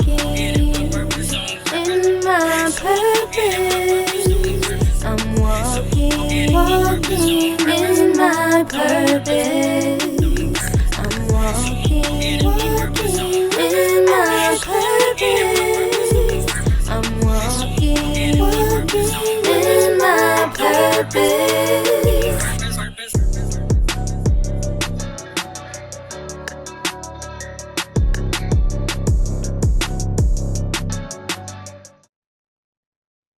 in my purpose. I'm walking in my purpose. I'm walking in my purpose. I'm walking in my purpose.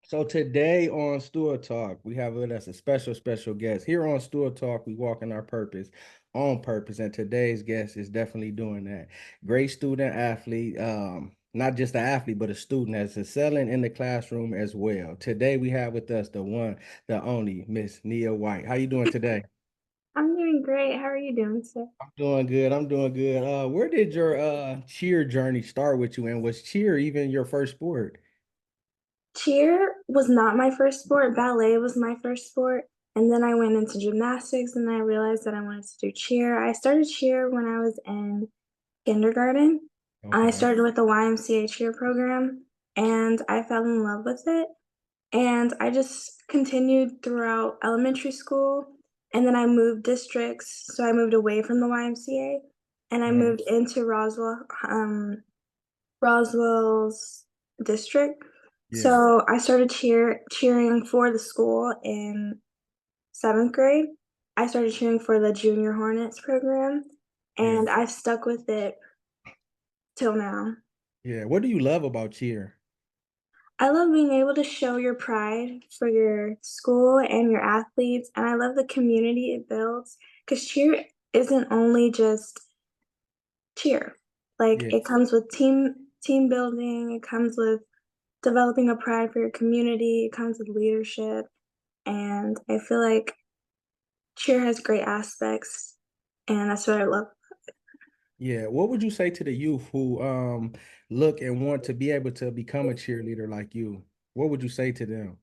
So today on Stool Talk, we have with us a special guest. Here on Stool Talk, we walk in our purpose, on purpose, and today's guest is definitely doing that. Great student athlete, not just an athlete, but a student that's excelling in the classroom as well. Today we have with us the one, the only Miss Nia White. How you doing today? I'm doing great. How are you doing today? I'm doing good. I'm doing good. Where did your cheer journey start with you, and was cheer even your first sport? Cheer was not my first sport. Ballet was my first sport. And then I went into gymnastics and I realized that I wanted to do cheer. I started cheer when I was in kindergarten. I Okay. started with the YMCA cheer program and I fell in love with it. And I just continued throughout elementary school. And then I moved districts. So I moved away from the YMCA and I Mhm. moved into Roswell's district. Yeah. So I started cheering for the school in 7th grade. I started cheering for the Junior Hornets program, Yeah. and I've stuck with it till now. Yeah. What do you love about cheer? I love being able to show your pride for your school and your athletes, and I love the community it builds. Because cheer isn't only just cheer. Like, Yeah. it comes with team building, it comes with developing a pride for your community, it comes with leadership, and I feel like cheer has great aspects, and that's what I love. Yeah. What would you say to the youth who look and want to be able to become a cheerleader like you? What would you say to them?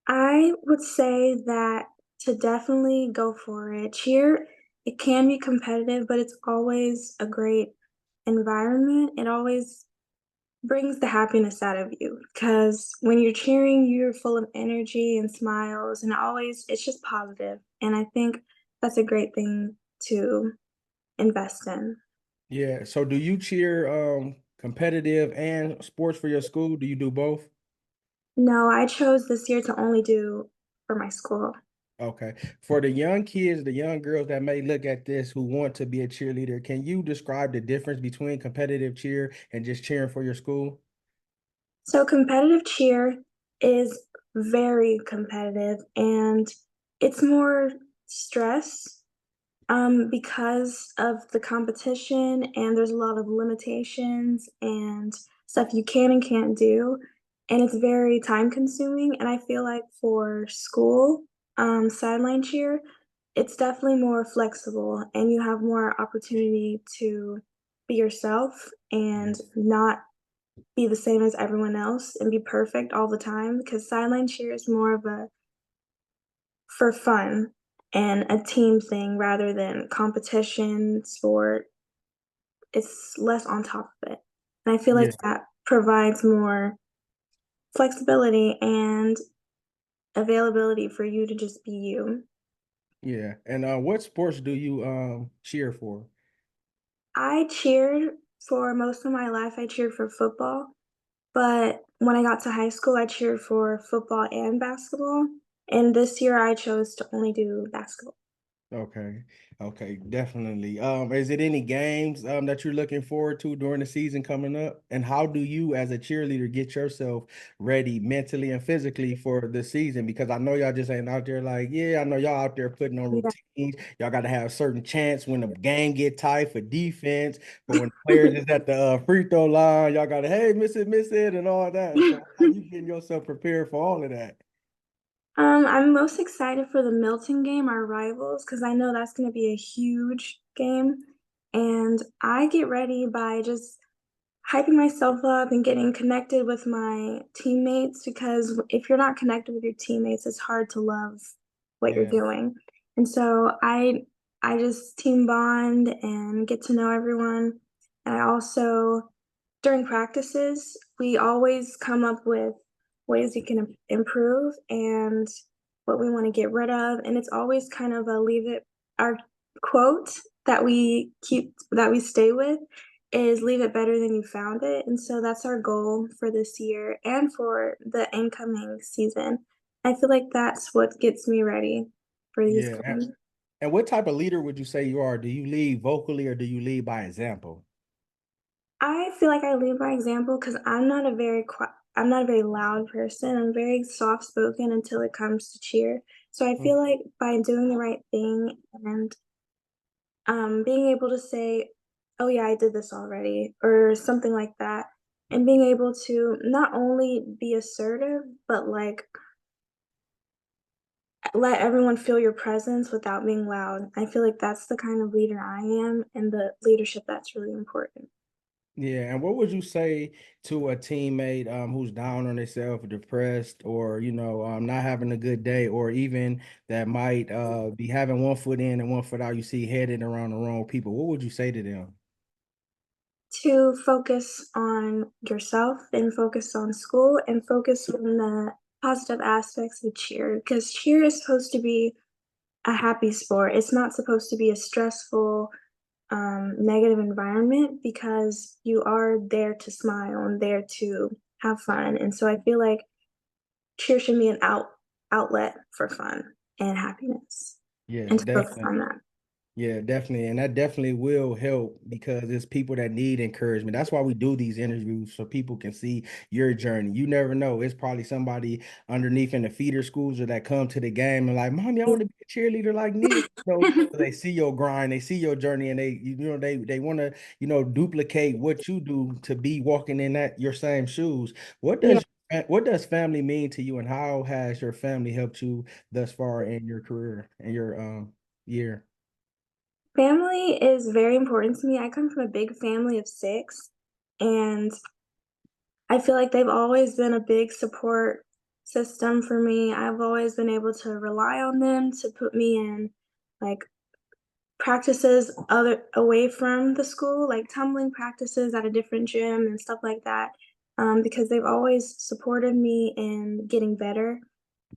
I would say that to definitely go for it. Cheer, it can be competitive, but it's always a great environment. It always brings the happiness out of you because when you're cheering, you're full of energy and smiles, and it's just positive. And I think that's a great thing to invest in. Yeah. So do you cheer competitive and sports for your school? Do you do both? No, I chose this year to only do for my school. Okay. For the young kids, the young girls that may look at this who want to be a cheerleader, can you describe the difference between competitive cheer and just cheering for your school? So competitive cheer is very competitive and it's more stress because of the competition and there's a lot of limitations and stuff you can and can't do. And it's very time consuming. And I feel like for school, sideline cheer, it's definitely more flexible and you have more opportunity to be yourself Yeah. and not be the same as everyone else and be perfect all the time because sideline cheer is more of a for fun and a team thing rather than competition, sport. It's less on top of it. And I feel Yeah. like that provides more flexibility and availability for you to just be you. Yeah. And what sports do you cheer for? I cheered for most of my life, I cheered for football. But when I got to high school, I cheered for football and basketball, and this year I chose to only do basketball. Okay. Okay, definitely. Is it any games that you're looking forward to during the season coming up? And how do you as a cheerleader get yourself ready mentally and physically for the season? Because I know y'all just ain't out there like, yeah, I know y'all out there putting on Yeah. routines. Y'all got to have certain chants when the game get tight for defense, but when the players is at the free throw line, y'all got to, hey, miss it, and all that. So how you getting yourself prepared for all of that? I'm most excited for the Milton game, our rivals, because I know that's gonna be a huge game, and I get ready by just hyping myself up and getting connected with my teammates because if you're not connected with your teammates, it's hard to love what you're Yeah. doing. And so I just team bond and get to know everyone. And I also during practices, we always come up with ways we can improve and what we want to get rid of. And it's always kind of a leave it, our quote that we stay with is leave it better than you found it. And so that's our goal for this year and for the incoming season. I feel like that's what gets me ready for these Yeah. games. And what type of leader would you say you are? Do you lead vocally or do you lead by example? I feel like I lead by example because I'm not a very loud person. I'm very soft spoken until it comes to cheer. So I Mm. feel like by doing the right thing and being able to say, "Oh yeah, I did this already," or something like that, and being able to not only be assertive, but like let everyone feel your presence without being loud. I feel like that's the kind of leader I am, and the leadership that's really important. Yeah, and what would you say to a teammate who's down on themselves, depressed, or not having a good day, or even that might be having one foot in and one foot out, you see headed around the wrong people? What would you say to them? To focus on yourself and focus on school and focus on the positive aspects of cheer because cheer is supposed to be a happy sport. It's not supposed to be a stressful, negative environment because you are there to smile and there to have fun. And so I feel like cheer should be an outlet for fun and happiness Yeah, and to focus definitely. on that. Yeah, definitely. And that definitely will help because it's people that need encouragement. That's why we do these interviews so people can see your journey. You never know. It's probably somebody underneath in the feeder schools or that come to the game and like, Mommy, I want to be a cheerleader like Nia. They see your grind, they see your journey, and they want to, duplicate what you do to be walking in that your same shoes. What Yeah. does what does family mean to you and how has your family helped you thus far in your career and your year? Family is very important to me. I come from a big family of 6, and I feel like they've always been a big support system for me. I've always been able to rely on them to put me in, like, practices other away from the school, like tumbling practices at a different gym and stuff like that, because they've always supported me in getting better.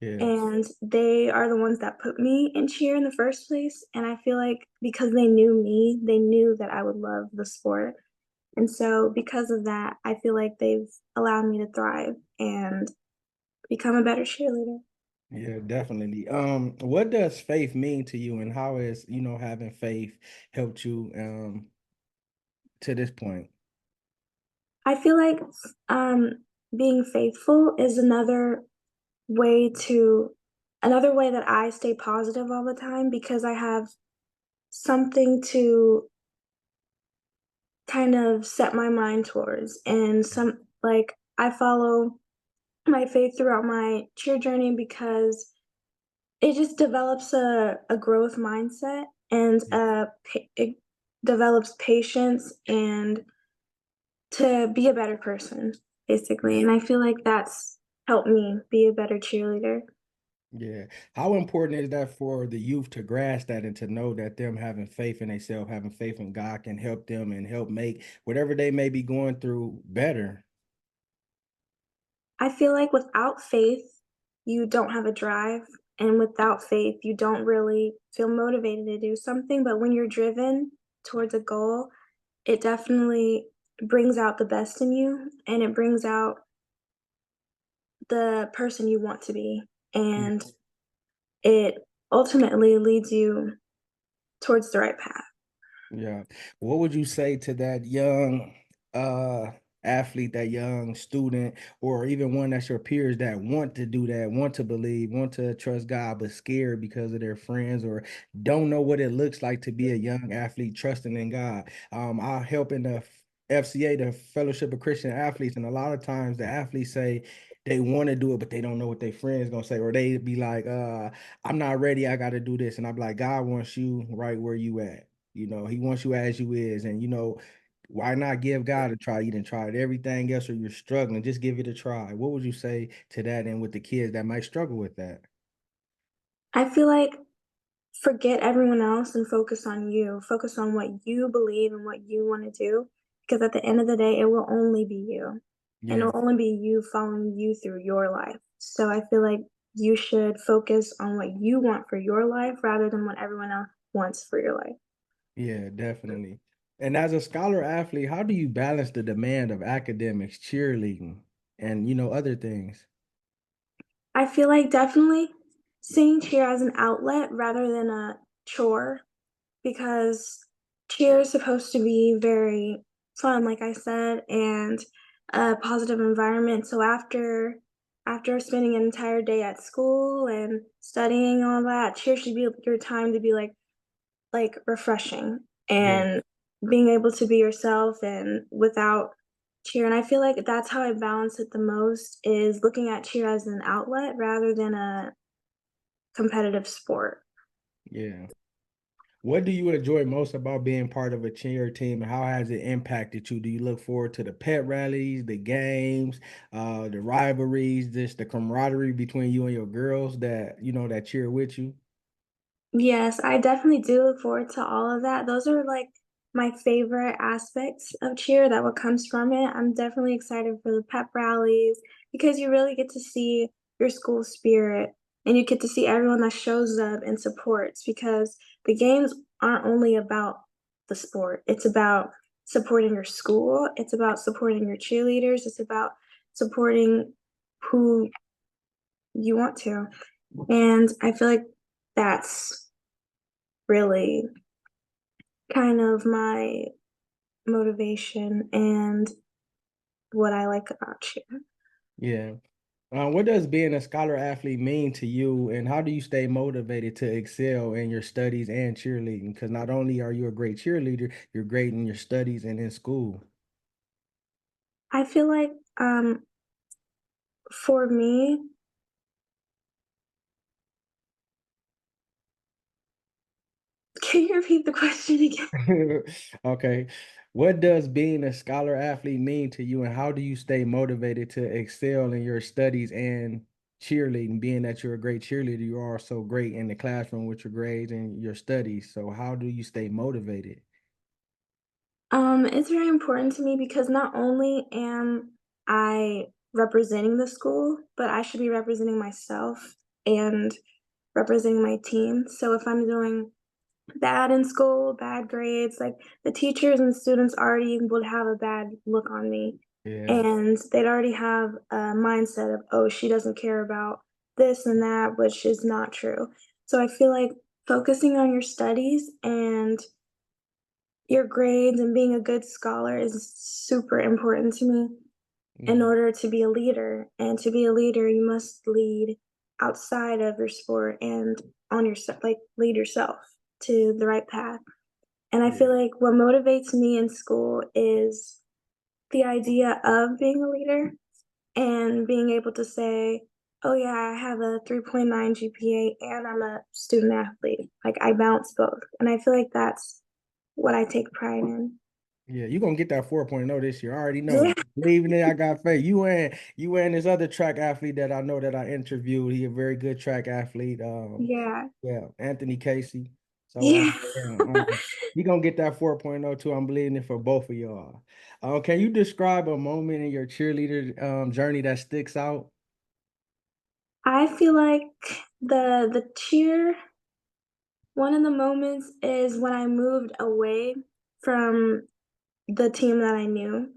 Yeah. And they are the ones that put me in cheer in the first place, and I feel like because they knew me, they knew that I would love the sport, and so because of that, I feel like they've allowed me to thrive and become a better cheerleader. Yeah, definitely. What does faith mean to you and how is, having faith helped you to this point? I feel like, um, being faithful is way to another way that I stay positive all the time because I have something to kind of set my mind towards, and I follow my faith throughout my cheer journey because it just develops a growth mindset and it develops patience and to be a better person, basically. And I feel like that's helped me be a better cheerleader. Yeah. How important is that for the youth to grasp that and to know that them having faith in themselves, having faith in God can help them and help make whatever they may be going through better? I feel like without faith, you don't have a drive, and without faith, you don't really feel motivated to do something. But when you're driven towards a goal, it definitely brings out the best in you and it brings out the person you want to be. And it ultimately leads you towards the right path. Yeah. What would you say to that young uh athlete, that young student, or even one that's your peers that want to do that, want to believe, want to trust God, but scared because of their friends or don't know what it looks like to be a young athlete trusting in God? I help in the FCA, the Fellowship of Christian Athletes, and a lot of times the athletes say they want to do it, but they don't know what their friends gonna say, or they be like, I'm not ready, I gotta do this. And I'm like, God wants you right where you at. He wants you as you is. And why not give God a try? You didn't try everything else or you're struggling. Just give it a try. What would you say to that and with the kids that might struggle with that? I feel like forget everyone else and focus on you. Focus on what you believe and what you want to do. because at the end of the day, it will only be you. And Yeah. it'll only be you following you through your life. So I feel like you should focus on what you want for your life rather than what everyone else wants for your life. Yeah, definitely. And as a scholar athlete, how do you balance the demand of academics, cheerleading, and other things? I feel like definitely seeing cheer as an outlet rather than a chore because cheer is supposed to be very fun, like I said, and a positive environment. So after spending an entire day at school and studying all that, cheer should be your time to be like refreshing Yeah, and being able to be yourself and without cheer. And I feel like that's how I balance it the most is looking at cheer as an outlet rather than a competitive sport. yeah. What do you enjoy most about being part of a cheer team, and how has it impacted you? Do you look forward to the pet rallies, the games, the rivalries, just the camaraderie between you and your girls that that cheer with you? Yes, I definitely do look forward to all of that. Those are like my favorite aspects of cheer that what comes from it. I'm definitely excited for the pep rallies because you really get to see your school spirit and you get to see everyone that shows up and supports because the games aren't only about the sport. It's about supporting your school, it's about supporting your cheerleaders, it's about supporting who you want to. And I feel like that's really kind of my motivation and what I like about cheer. Yeah. What does being a scholar athlete mean to you, and how do you stay motivated to excel in your studies and cheerleading? Because not only are you a great cheerleader, you're great in your studies and in school. I feel like for me, can you repeat the question again? Okay. What does being a scholar athlete mean to you, and how do you stay motivated to excel in your studies and cheerleading? Being that you're a great cheerleader, you are so great in the classroom with your grades and your studies. So, how do you stay motivated? It's very important to me because not only am I representing the school, but I should be representing myself and representing my team. So if I'm doing bad in school, bad grades, like the teachers and students already would have a bad look on me. Yeah, And they'd already have a mindset of, oh, she doesn't care about this and that, which is not true. So I feel like focusing on your studies and your grades and being a good scholar is super important to me in yeah, order to be a leader. And to be a leader, you must lead outside of your sport and on yourself, like lead yourself to the right path. And I yeah, feel like what motivates me in school is the idea of being a leader and being able to say, oh, yeah, I have a 3.9 GPA and I'm a student athlete. Like I balance both. And I feel like that's what I take pride in. yeah. You're gonna get that 4.0 this year. I already know. Yeah. Believing it, I got faith. You and this other track athlete that I know that I interviewed. He a very good track athlete. Yeah. Yeah, Anthony Casey. So Yeah. yeah, you gonna get that 4.0 too. I'm believing it for both of y'all. Can you describe a moment in your cheerleader journey that sticks out? I feel like the cheer one of the moments is when I moved away from the team that I knew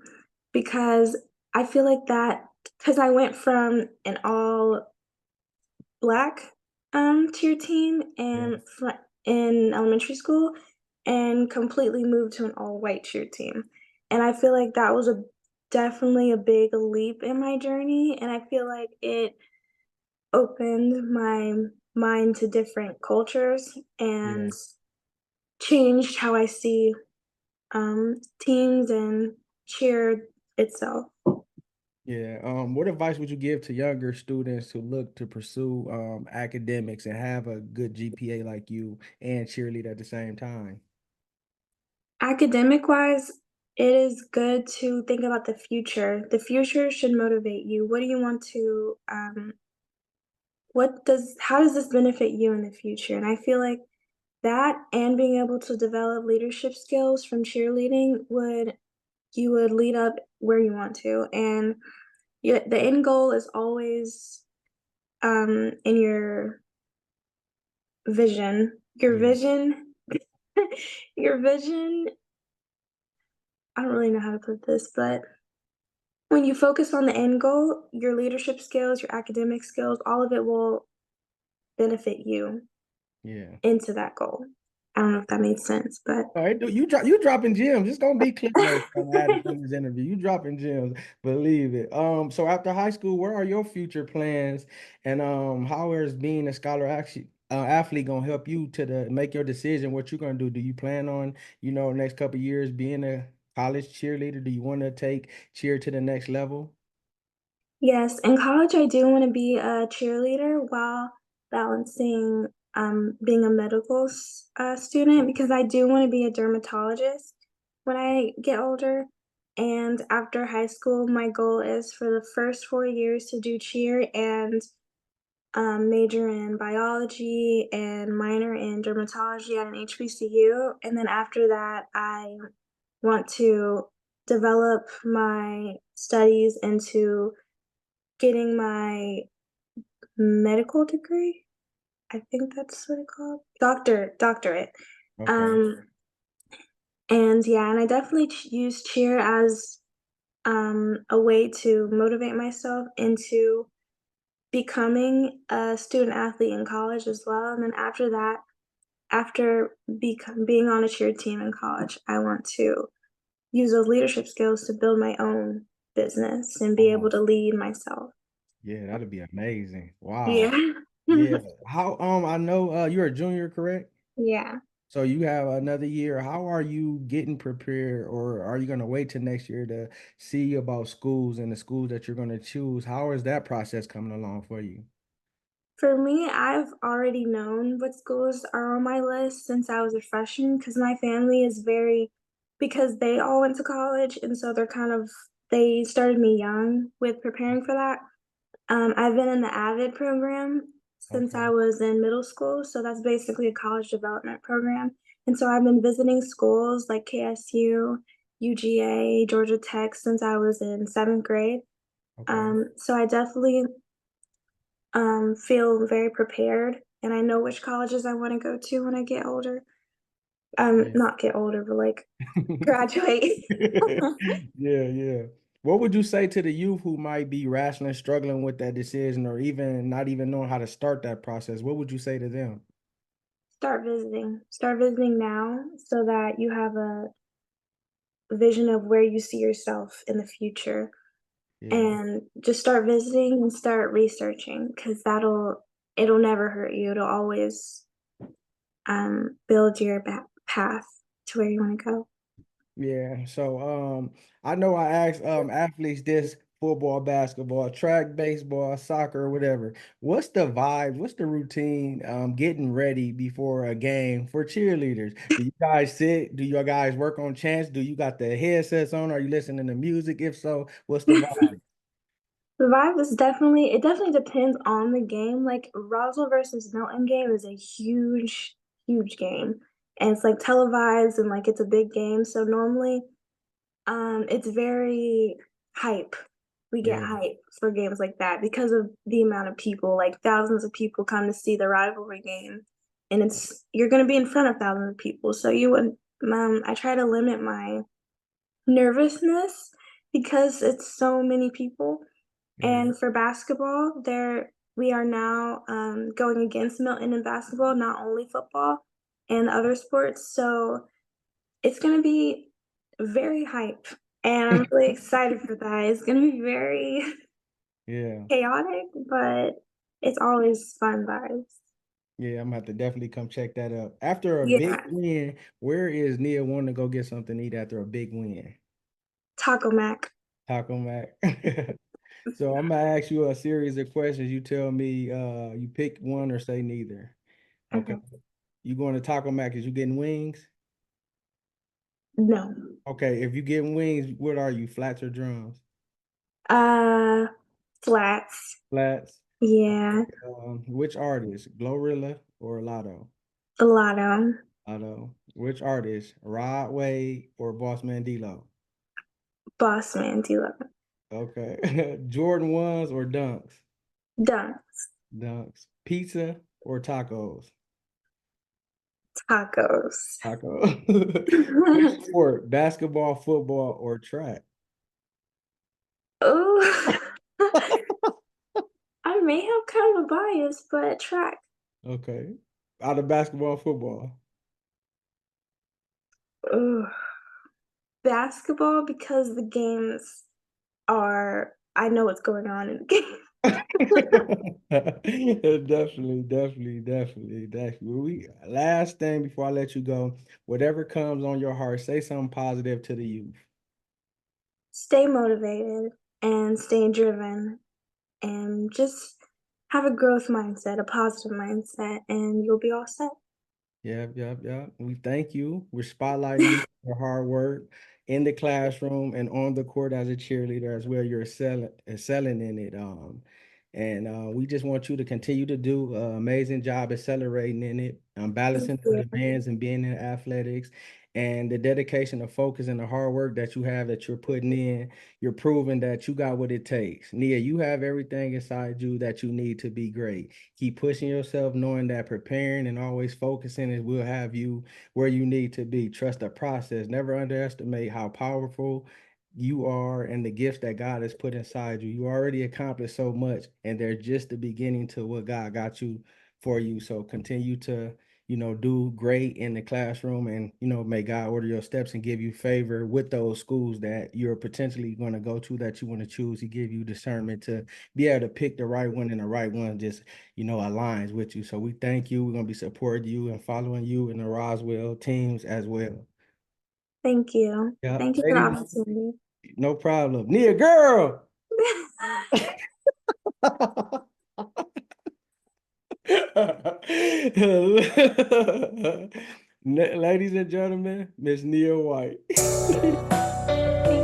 because I feel like that because I went from an all black cheer team Yeah, and in elementary school and completely moved to an all white cheer team. And I feel like that was a definitely a big leap in my journey and I feel like it opened my mind to different cultures yeah, and changed how I see teams and cheer itself. yeah. What advice would you give to younger students who look to pursue academics and have a good GPA like you and cheerlead at the same time? Academic wise, it is good to think about the future. The future should motivate you. What do you want to how does this benefit you in the future? And I feel like that and being able to develop leadership skills from cheerleading would you would lead up where you want to. And the end goal is always in your vision. Your Yeah, vision, your vision, I don't really know how to put this, but when you focus on the end goal, your leadership skills, your academic skills, all of it will benefit you yeah. into that goal. I don't know if that made sense, but All right, you dropping gems. It's gonna be clip notes from added from this interview. You dropping gems, believe it. So after high school, where are your future plans, and how is being a scholar actually athlete gonna help you to make your decision what you're gonna do? Do you plan on, next couple of years being a college cheerleader? Do you want to take cheer to the next level? yes, in college, I do want to be a cheerleader while balancing being a medical student because I do want to be a dermatologist when I get older. And after high school, my goal is for the first 4 years to do cheer and major in biology and minor in dermatology at an HBCU. And then after that, I want to develop my studies into getting my medical degree. I think that's what it's called. Doctorate. Okay. Um, and yeah, and I definitely use cheer as a way to motivate myself into becoming a student athlete in college as well. And then after that, after being on a cheer team in college, I want to use those leadership skills to build my own business and be able Wow. to lead myself. Yeah, that'd be amazing. Wow. Yeah. Yeah. How I know you're a junior, correct? Yeah. So you have another year. How are you getting prepared, or are you going to wait till next year to see about schools and the schools that you're going to choose? How is that process coming along for you? For me, I've already known what schools are on my list since I was a freshman because my family is very because they all went to college and so they started me young with preparing for that. I've been in the AVID program since I Okay. was in middle school, so that's basically a college development program. And so I've been visiting schools like KSU, UGA, Georgia Tech since I was in 7th grade. Okay. So I definitely feel very prepared, and I know which colleges I want to go to when I get older. Yeah. Not get older, but like graduate. Yeah, yeah. What would you say to the youth who might be wrestling, struggling with that decision, or even not even knowing how to start that process? What would you say to them? Start visiting. Start visiting now so that you have a vision of where you see yourself in the future. Yeah. And just start visiting and start researching because it'll never hurt you. It'll always build your path to where you want to go. Yeah. So I know I asked athletes this: football, basketball, track, baseball, soccer, whatever. What's the vibe? What's the routine getting ready before a game for cheerleaders? Do you guys sit? Do you guys work on chants? Do you got the headsets on? Are you listening to music? If so, what's the vibe? The vibe is it definitely depends on the game. Like Roswell versus Milton game is a huge, huge game. And it's like televised and like it's a big game. So normally it's very hype. We get Yeah. hype for games like that because of the amount of people, like thousands of people come to see the rivalry game. And you're gonna be in front of thousands of people. So you would I try to limit my nervousness because it's so many people. Yeah. And for basketball, we are now going against Milton in basketball, not only football and other sports. So it's gonna be very hype, and I'm really excited for that. It's gonna be very Yeah. chaotic, but it's always fun vibes. Yeah, I'm gonna have to definitely come check that out. After a big Yeah, win, where is Nia wanting to go get something to eat after a big win? Taco Mac. Taco Mac. So I'm gonna ask you a series of questions. You tell me you pick one or say neither. Okay. Okay. You going to Taco Mac, is you getting wings? No. Okay, if you getting wings, what are you? Flats or drums? Uh, Flats. Flats. Yeah, Which artist? Glorilla or Lotto? Lotto. Lotto. Which artist? Rod Wave or Boss Man D-Lo? Boss man, D11. Okay. Jordan ones or dunks? Done. Dunks. Pizza or tacos? Tacos. Tacos. Which sport? Basketball, football, or track? Oh, I may have kind of a bias, but track. Okay. Out of basketball, football. Ugh. Basketball because the games are, I know what's going on in the game. Definitely. Last thing before I let you go, whatever comes on your heart, say something positive to the youth. Stay motivated and stay driven and just have a growth mindset, a positive mindset, and you'll be all set. Yep. We thank you. We're spotlighting you for hard work in the classroom and on the court as a cheerleader as well. You're excelling in it. And we just want you to continue to do an amazing job accelerating in it, balancing Thank the you. demands and being in athletics, and the dedication, the focus, and the hard work that you have that you're putting in. You're proving that you got what it takes. Nia, you have everything inside you that you need to be great. Keep pushing yourself, knowing that preparing and always focusing it will have you where you need to be. Trust the process. Never underestimate how powerful you are and the gifts that God has put inside you. You already accomplished so much, and they're just the beginning to what God got you for you. So continue to, do great in the classroom, and, may God order your steps and give you favor with those schools that you're potentially going to go to, that you want to choose. He give you discernment to be able to pick the right one, and the right one just, aligns with you. So we thank you. We're going to be supporting you and following you in the Roswell teams as well. Thank you. Yeah, Thank you for the ladies, opportunity. no problem. Nia, girl. Ladies and gentlemen, Miss Nia White. Thank